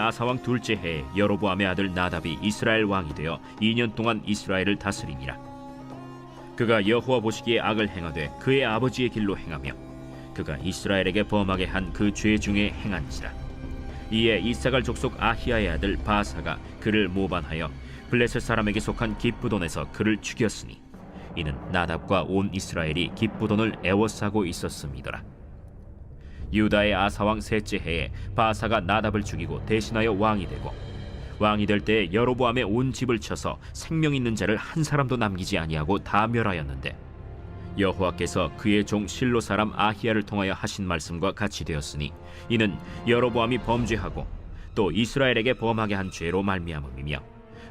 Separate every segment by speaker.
Speaker 1: 아사왕 둘째 해에 여로보암의 아들 나답이 이스라엘 왕이 되어 2년 동안 이스라엘을 다스리니라. 그가 여호와 보시기에 악을 행하되 그의 아버지의 길로 행하며 그가 이스라엘에게 범하게 한 그 죄 중에 행한지라. 이에 이사갈 족속 아히야의 아들 바사가 그를 모반하여 블레셋 사람에게 속한 기브돈에서 그를 죽였으니 이는 나답과 온 이스라엘이 기브돈을 애워싸고 있었음이더라. 유다의 아사왕 셋째 해에 바사가 나답을 죽이고 대신하여 왕이 되고 왕이 될 때에 여로보암의 온 집을 쳐서 생명 있는 자를 한 사람도 남기지 아니하고 다 멸하였는데 여호와께서 그의 종 실로 사람 아히야를 통하여 하신 말씀과 같이 되었으니 이는 여로보암이 범죄하고 또 이스라엘에게 범하게 한 죄로 말미암음이며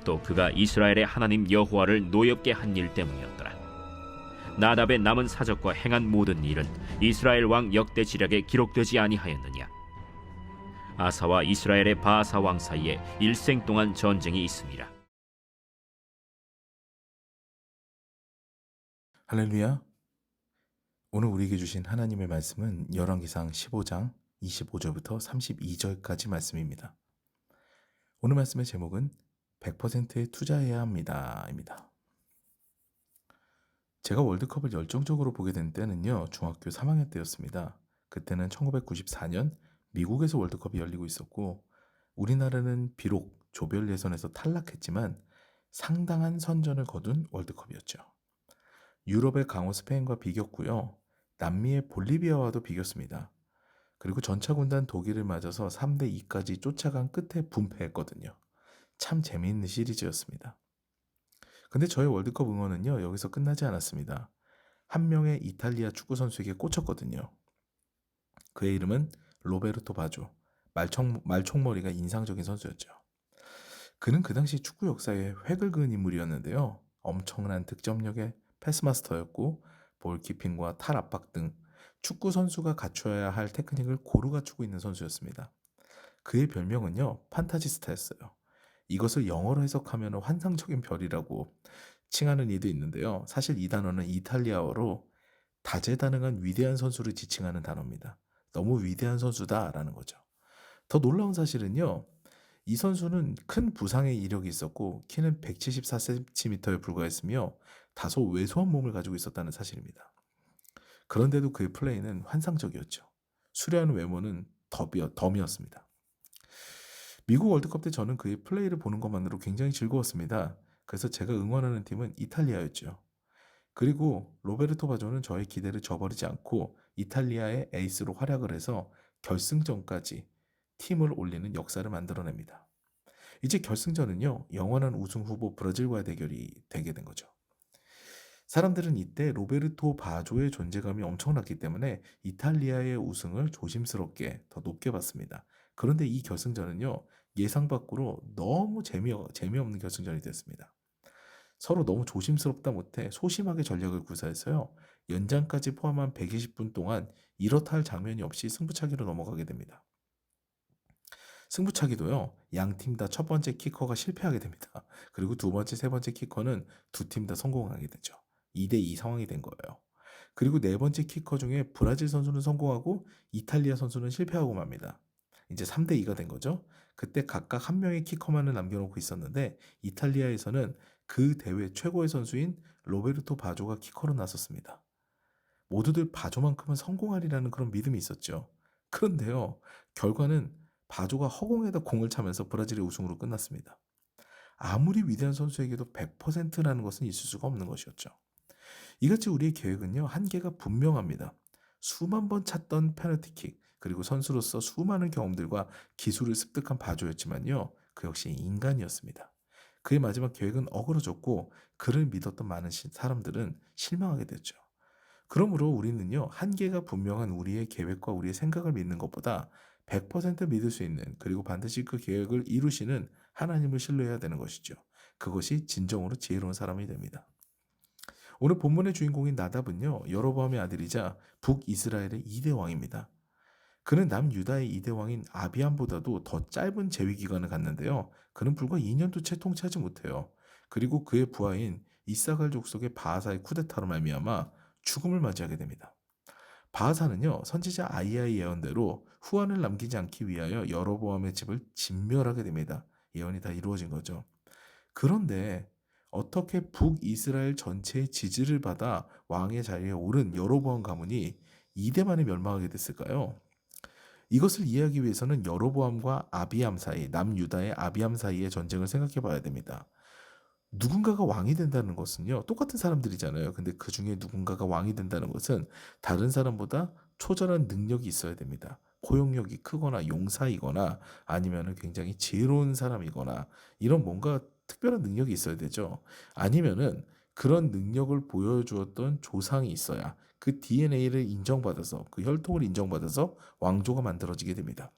Speaker 1: 또 그가 이스라엘의 하나님 여호와를 노엽게 한 일 때문이었더라. 나답의 남은 사적과 행한 모든 일은 이스라엘 왕 역대 지략에 기록되지 아니하였느냐. 아사와 이스라엘의 바사 왕 사이에 일생 동안 전쟁이 있습니다.
Speaker 2: 할렐루야. 오늘 우리에게 주신 하나님의 말씀은 열왕기상 15장 25절부터 32절까지 말씀입니다. 오늘 말씀의 제목은 100%에 투자해야 합니다입니다. 제가 월드컵을 열정적으로 보게 된 때는요, 중학교 3학년 때였습니다. 그때는 1994년 미국에서 월드컵이 열리고 있었고 우리나라는 비록 조별 예선에서 탈락했지만 상당한 선전을 거둔 월드컵이었죠. 유럽의 강호 스페인과 비겼고요. 남미의 볼리비아와도 비겼습니다. 그리고 전차군단 독일을 맞아서 3대2까지 쫓아간 끝에 분패했거든요. 참 재미있는 시리즈였습니다. 근데 저의 월드컵 응원은요, 여기서 끝나지 않았습니다. 한 명의 이탈리아 축구 선수에게 꽂혔거든요. 그의 이름은 로베르토 바조, 말총머리가 인상적인 선수였죠. 그는 그 당시 축구 역사에 획을 그은 인물이었는데요. 엄청난 득점력의 패스마스터였고 볼키핑과 탈압박 등 축구 선수가 갖춰야 할 테크닉을 고루 갖추고 있는 선수였습니다. 그의 별명은요, 판타지스타였어요. 이것을 영어로 해석하면 환상적인 별이라고 칭하는 이도 있는데요. 사실 이 단어는 이탈리아어로 다재다능한 위대한 선수를 지칭하는 단어입니다. 너무 위대한 선수다라는 거죠. 더 놀라운 사실은요, 이 선수는 큰 부상의 이력이 있었고 키는 174cm에 불과했으며 다소 왜소한 몸을 가지고 있었다는 사실입니다. 그런데도 그의 플레이는 환상적이었죠. 수려한 외모는 덤이었습니다. 미국 월드컵 때 저는 그의 플레이를 보는 것만으로 굉장히 즐거웠습니다. 그래서 제가 응원하는 팀은 이탈리아였죠. 그리고 로베르토 바조는 저의 기대를 저버리지 않고 이탈리아의 에이스로 활약을 해서 결승전까지 팀을 올리는 역사를 만들어냅니다. 이제 결승전은요, 영원한 우승 후보 브라질과의 대결이 되게 된 거죠. 사람들은 이때 로베르토 바조의 존재감이 엄청났기 때문에 이탈리아의 우승을 조심스럽게 더 높게 봤습니다. 그런데 이 결승전은요, 예상 밖으로 너무 재미없는 결승전이 됐습니다. 서로 너무 조심스럽다 못해 소심하게 전략을 구사해서요, 연장까지 포함한 120분 동안 이렇다 할 장면이 없이 승부차기로 넘어가게 됩니다. 승부차기도요, 양 팀 다 첫 번째 키커가 실패하게 됩니다. 그리고 두 번째, 세 번째 키커는 두 팀 다 성공하게 되죠. 2대2 상황이 된 거예요. 그리고 네 번째 키커 중에 브라질 선수는 성공하고 이탈리아 선수는 실패하고 맙니다. 이제 3대2가 된 거죠. 그때 각각 한 명의 키커만을 남겨놓고 있었는데 이탈리아에서는 그 대회 최고의 선수인 로베르토 바조가 키커로 나섰습니다. 모두들 바조만큼은 성공하리라는 그런 믿음이 있었죠. 그런데요, 결과는 바조가 허공에다 공을 차면서 브라질의 우승으로 끝났습니다. 아무리 위대한 선수에게도 100%라는 것은 있을 수가 없는 것이었죠. 이같이 우리의 계획은요, 한계가 분명합니다. 수만 번 찼던 페널티킥, 그리고 선수로서 수많은 경험들과 기술을 습득한 바조였지만요, 그 역시 인간이었습니다. 그의 마지막 계획은 어그러졌고 그를 믿었던 많은 사람들은 실망하게 됐죠. 그러므로 우리는요, 한계가 분명한 우리의 계획과 우리의 생각을 믿는 것보다 100% 믿을 수 있는, 그리고 반드시 그 계획을 이루시는 하나님을 신뢰해야 되는 것이죠. 그것이 진정으로 지혜로운 사람이 됩니다. 오늘 본문의 주인공인 나답은요, 여로보암의 아들이자 북이스라엘의 2대 왕입니다. 그는 남유다의 2대 왕인 아비암보다도 더 짧은 재위 기간을 갖는데요. 그는 불과 2년도 채 통치하지 못해요. 그리고 그의 부하인 이사갈 족속의 바하사의 쿠데타로 말미암아 죽음을 맞이하게 됩니다. 바하사는요, 선지자 아이야의 예언대로 후환을 남기지 않기 위하여 여로보암의 집을 진멸하게 됩니다. 예언이 다 이루어진 거죠. 그런데 어떻게 북이스라엘 전체의 지지를 받아 왕의 자리에 오른 여로보암 가문이 이대 만에 멸망하게 됐을까요? 이것을 이해하기 위해서는 여로보암과 아비암 사이, 남유다의 아비암 사이의 전쟁을 생각해 봐야 됩니다. 누군가가 왕이 된다는 것은요, 똑같은 사람들이잖아요. 근데 그 중에 누군가가 왕이 된다는 것은 다른 사람보다 초절한 능력이 있어야 됩니다. 포용력이 크거나 용사이거나 아니면은 굉장히 지혜로운 사람이거나 이런 뭔가 특별한 능력이 있어야 되죠. 아니면은 그런 능력을 보여주었던 조상이 있어야 그 DNA를 인정받아서 그 혈통을 인정받아서 왕조가 만들어지게 됩니다.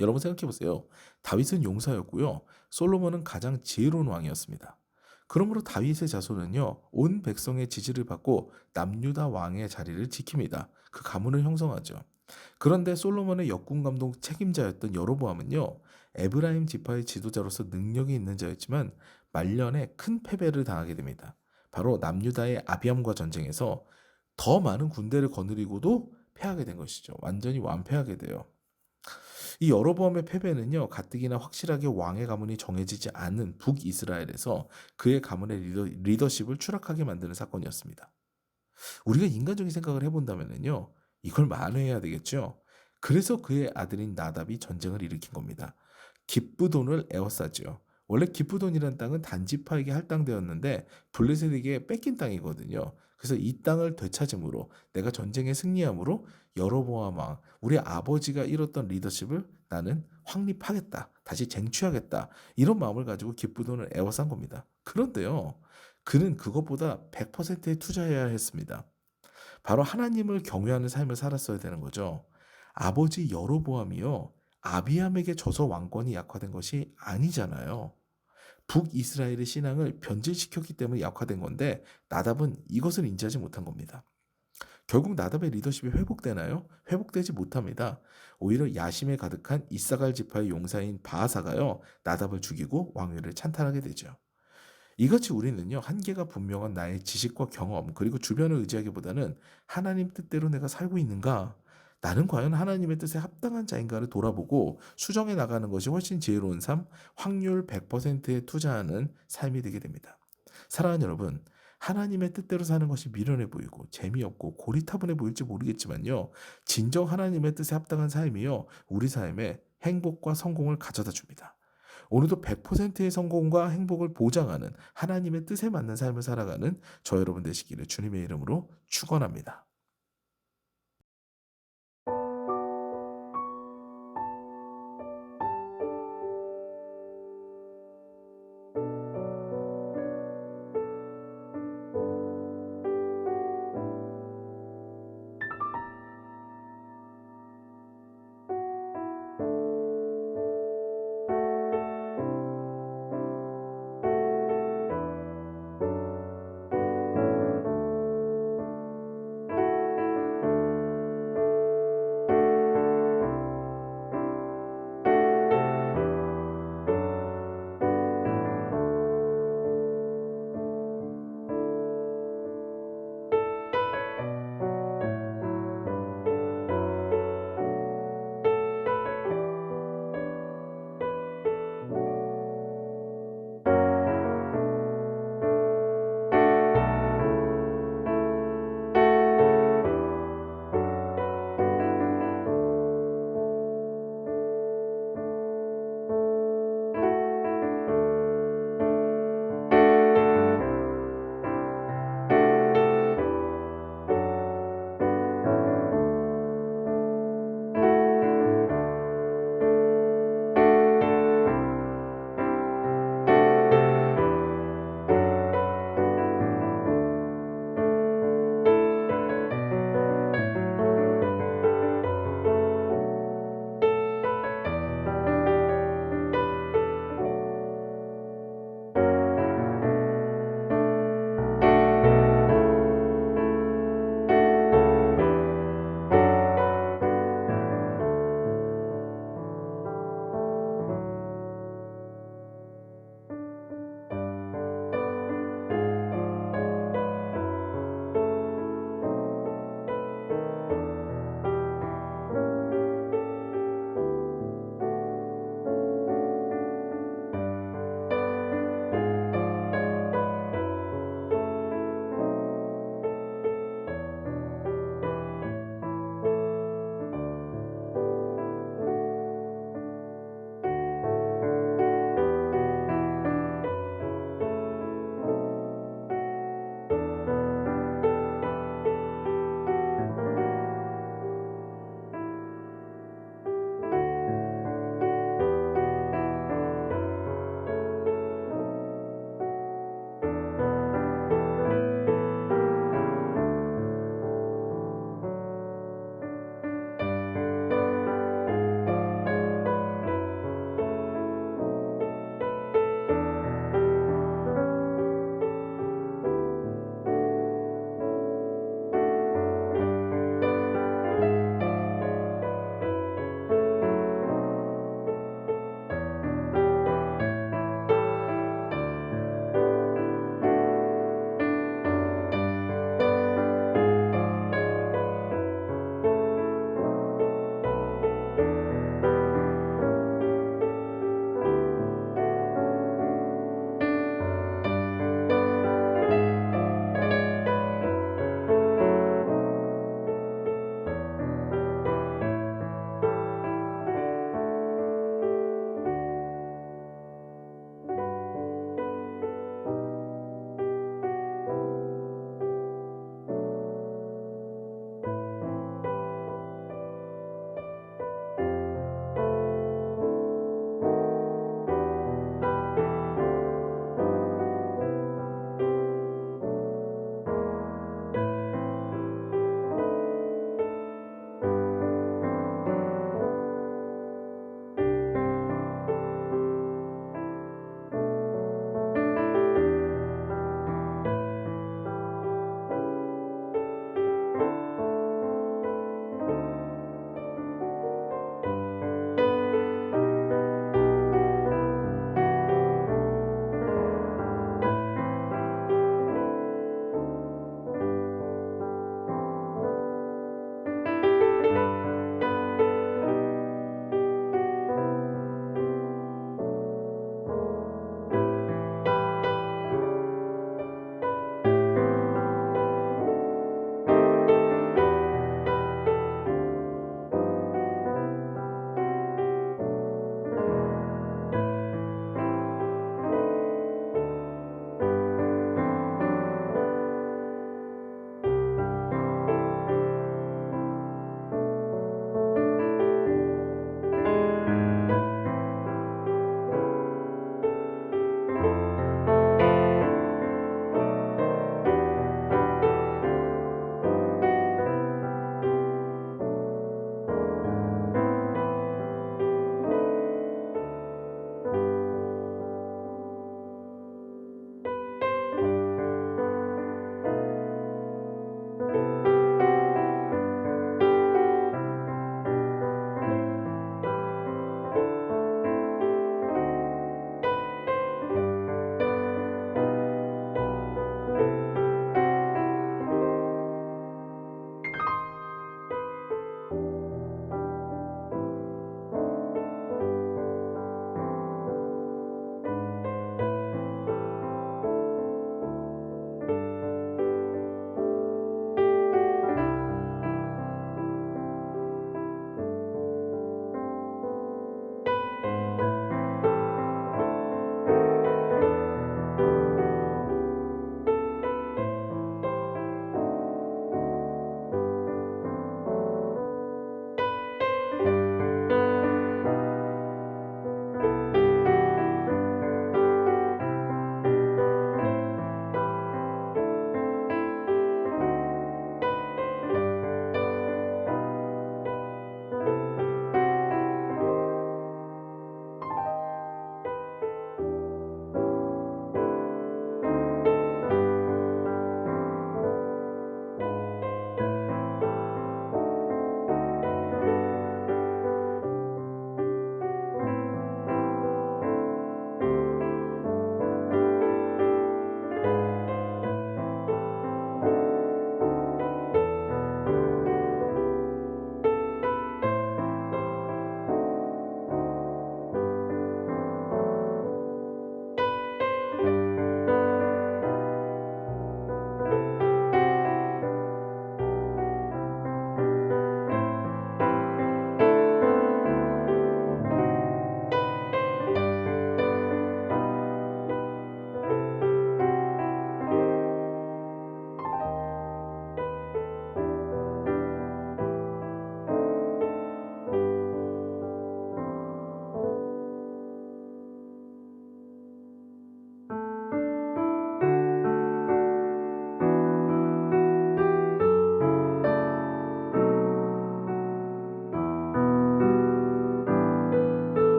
Speaker 2: 여러분 생각해 보세요. 다윗은 용사였고요. 솔로몬은 가장 지혜로운 왕이었습니다. 그러므로 다윗의 자손은요, 온 백성의 지지를 받고 남유다 왕의 자리를 지킵니다. 그 가문을 형성하죠. 그런데 솔로몬의 역군 감독 책임자였던 여로보암은요, 에브라임 지파의 지도자로서 능력이 있는 자였지만 말년에 큰 패배를 당하게 됩니다. 바로 남유다의 아비암과 전쟁에서 더 많은 군대를 거느리고도 패하게 된 것이죠. 완전히 완패하게 돼요. 이 여로보암의 패배는요, 가뜩이나 확실하게 왕의 가문이 정해지지 않은 북이스라엘에서 그의 가문의 리더십을 추락하게 만드는 사건이었습니다. 우리가 인간적인 생각을 해본다면요, 이걸 만회해야 되겠죠. 그래서 그의 아들인 나답이 전쟁을 일으킨 겁니다. 기브돈을 에워싸죠. 원래 기브돈이라는 땅은 단지파에게 할당되었는데 블레셋에게 뺏긴 땅이거든요. 그래서 이 땅을 되찾음으로 내가 전쟁에 승리함으로 여로보암 왕, 우리 아버지가 잃었던 리더십을 나는 확립하겠다. 다시 쟁취하겠다. 이런 마음을 가지고 기브돈을 에워싼 겁니다. 그런데요, 그는 그것보다 100%에 투자해야 했습니다. 바로 하나님을 경외하는 삶을 살았어야 되는 거죠. 아버지 여로보암이요, 아비암에게 져서 왕권이 약화된 것이 아니잖아요. 북이스라엘의 신앙을 변질시켰기 때문에 약화된 건데 나답은 이것을 인지하지 못한 겁니다. 결국 나답의 리더십이 회복되나요? 회복되지 못합니다. 오히려 야심에 가득한 이사갈 지파의 용사인 바하사가요, 나답을 죽이고 왕위를 찬탈하게 되죠. 이같이 우리는요, 한계가 분명한 나의 지식과 경험, 그리고 주변을 의지하기보다는 하나님 뜻대로 내가 살고 있는가? 나는 과연 하나님의 뜻에 합당한 자인가를 돌아보고 수정해 나가는 것이 훨씬 지혜로운 삶, 확률 100%에 투자하는 삶이 되게 됩니다. 사랑하는 여러분, 하나님의 뜻대로 사는 것이 미련해 보이고 재미없고 고리타분해 보일지 모르겠지만요, 진정 하나님의 뜻에 합당한 삶이요, 우리 삶에 행복과 성공을 가져다 줍니다. 오늘도 100%의 성공과 행복을 보장하는 하나님의 뜻에 맞는 삶을 살아가는 저 여러분 되시기를 주님의 이름으로 축원합니다.